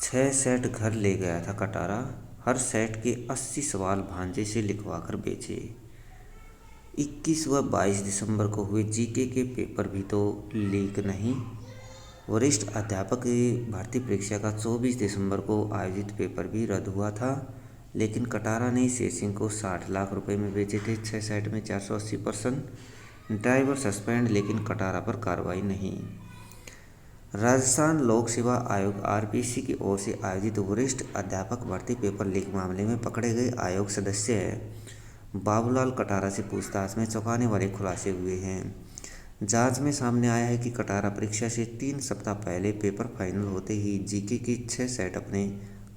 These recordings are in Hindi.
6 सेट घर ले गया था कटारा, हर सेट के 80 सवाल भांजे से लिखवाकर बेचे। 21 व 22 दिसंबर को हुए जीके के पेपर भी तो लीक नहीं। वरिष्ठ अध्यापक की भर्ती परीक्षा का 24 दिसंबर को आयोजित पेपर भी रद्द हुआ था, लेकिन कटारा ने शेरसिंह को 60 लाख रुपए में बेचे थे। 6 सेट में 480 प्रश्न। ड्राइवर सस्पेंड, लेकिन कटारा पर कार्रवाई नहीं। राजस्थान लोक सेवा आयोग आरपीएससी की ओर से आयोजित वरिष्ठ अध्यापक भर्ती पेपर लीक मामले में पकड़े गए आयोग सदस्य बाबूलाल कटारा से पूछताछ में चौंकाने वाले खुलासे हुए हैं। जांच में सामने आया है कि कटारा परीक्षा से 3 सप्ताह पहले पेपर फाइनल होते ही जीके की 6 सेट अपने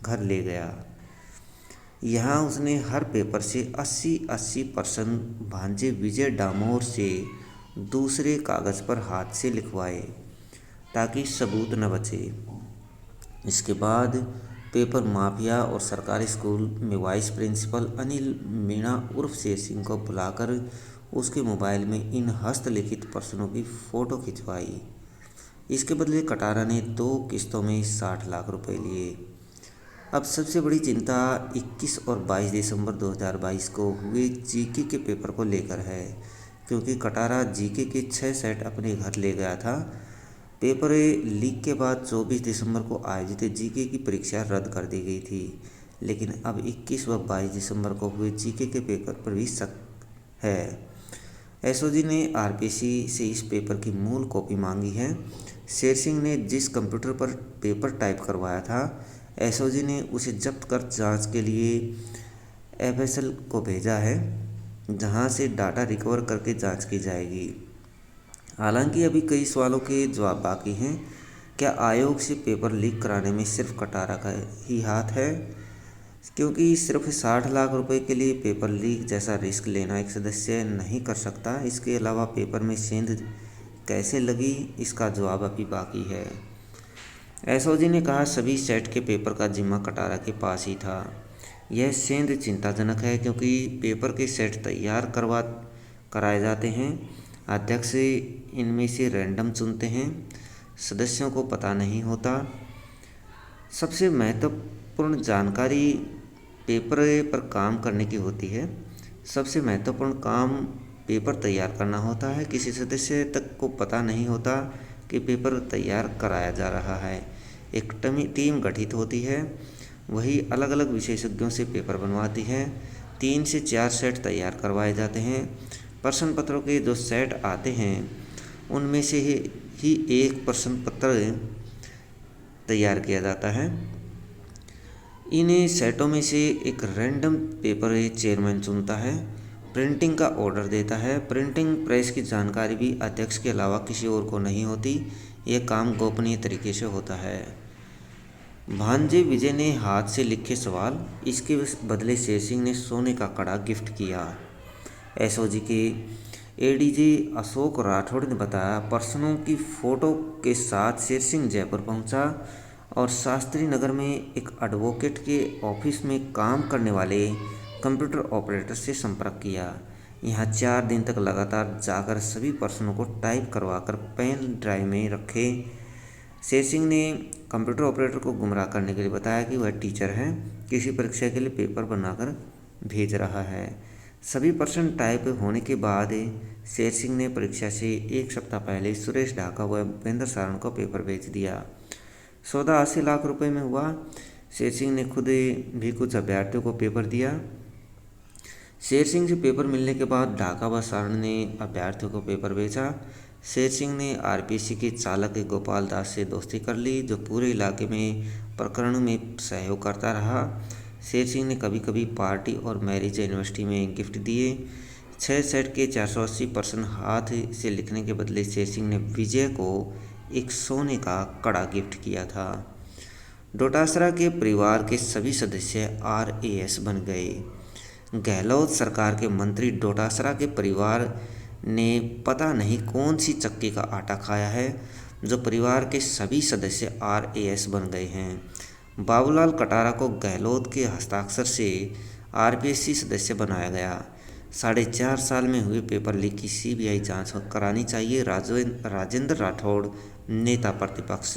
घर ले गया। यहाँ उसने हर पेपर से 80-80 प्रश्न भांजे विजय डामोर से दूसरे कागज़ पर हाथ से लिखवाए ताकि सबूत न बचे। इसके बाद पेपर माफिया और सरकारी स्कूल में वाइस प्रिंसिपल अनिल मीणा उर्फ शेरसिंह को बुलाकर उसके मोबाइल में इन हस्तलिखित प्रश्नों की फ़ोटो खिंचवाई। इसके बदले कटारा ने 2 किस्तों में 60 लाख रुपए लिए। अब सबसे बड़ी चिंता 21 और 22 दिसंबर 2022 को हुए जीके के पेपर को लेकर है, क्योंकि कटारा जीके के 6 सेट अपने घर ले गया था। पेपर लीक के बाद 24 दिसंबर को आयोजित जीके की परीक्षा रद्द कर दी गई थी, लेकिन अब 21 व 22 दिसंबर को हुए जीके के पेपर पर भी शक है। एसओजी ने आरपीएससी से इस पेपर की मूल कॉपी मांगी है। शेरसिंह ने जिस कंप्यूटर पर पेपर टाइप करवाया था, एसओजी ने उसे जब्त कर जांच के लिए एफएसएल को भेजा है, जहां से डाटा रिकवर करके जांच की जाएगी। हालांकि अभी कई सवालों के जवाब बाकी हैं। क्या आयोग से पेपर लीक कराने में सिर्फ कटारा का ही हाथ है? क्योंकि सिर्फ 60 लाख रुपए के लिए पेपर लीक जैसा रिस्क लेना एक सदस्य नहीं कर सकता। इसके अलावा पेपर में सेंध कैसे लगी, इसका जवाब अभी बाकी है। एसओजी ने कहा सभी सेट के पेपर का जिम्मा कटारा के पास ही था। यह सेंध चिंताजनक है, क्योंकि पेपर के सेट तैयार कराए जाते हैं। अध्यक्ष इनमें से रैंडम चुनते हैं, सदस्यों को पता नहीं होता। सबसे महत्वपूर्ण जानकारी पेपर पर काम करने की होती है। सबसे महत्वपूर्ण काम पेपर तैयार करना होता है। किसी सदस्य तक को पता नहीं होता कि पेपर तैयार कराया जा रहा है। एक टीम गठित होती है, वही अलग अलग विशेषज्ञों से पेपर बनवाती है। 3 से 4 सेट तैयार करवाए जाते हैं। प्रश्न पत्रों के जो सेट आते हैं, उनमें से ही एक प्रश्न पत्र तैयार किया जाता है। इन सेटों में से एक रैंडम पेपर चेयरमैन चुनता है, प्रिंटिंग का ऑर्डर देता है। प्रिंटिंग प्रेस की जानकारी भी अध्यक्ष के अलावा किसी और को नहीं होती। यह काम गोपनीय तरीके से होता है। भांजे विजय ने हाथ से लिखे सवाल, इसके बदले शेरसिंह ने सोने का कड़ा गिफ्ट किया। एसओजी के एडीजी अशोक राठौड़ ने बताया, प्रश्नों की फ़ोटो के साथ शेरसिंह जयपुर पहुंचा और शास्त्री नगर में एक एडवोकेट के ऑफिस में काम करने वाले कंप्यूटर ऑपरेटर से संपर्क किया। यहां 4 दिन तक लगातार जाकर सभी प्रश्नों को टाइप करवाकर पेन ड्राइव में रखे। शेरसिंह ने कंप्यूटर ऑपरेटर को गुमराह करने के लिए बताया कि वह टीचर है, किसी परीक्षा के लिए पेपर बनाकर भेज रहा है। सभी प्रश्न टाइप होने के बाद शेरसिंह ने परीक्षा से 1 सप्ताह पहले सुरेश ढाका व भूपेंद्र सारण को पेपर बेच दिया। सौदा 80 लाख रुपए में हुआ। शेरसिंह ने खुद भी कुछ अभ्यर्थियों को पेपर दिया। शेरसिंह से पेपर मिलने के बाद ढाका व सारण ने अभ्यर्थियों को पेपर बेचा। शेरसिंह ने आरपीएससी के चालक गोपाल दास से दोस्ती कर ली, जो पूरे इलाके में प्रकरणों में सहयोग करता रहा। शेरसिंह ने कभी कभी पार्टी और मैरिज यूनिवर्सिटी में गिफ्ट दिए। 6 सेट के 480 प्रश्न हाथ से लिखने के बदले शेरसिंह ने विजय को एक सोने का कड़ा गिफ्ट किया था। डोटासरा के परिवार के सभी सदस्य आरएएस बन गए। गहलोत सरकार के मंत्री डोटासरा के परिवार ने पता नहीं कौन सी चक्की का आटा खाया है, जो परिवार के सभी सदस्य आरएएस बन गए हैं। बाबूलाल कटारा को गहलोत के हस्ताक्षर से आरपीएससी सदस्य बनाया गया। 4.5 साल में हुए पेपर लीक की सीबीआई जांच करानी चाहिए, राजेंद्र राठौड़, नेता प्रतिपक्ष।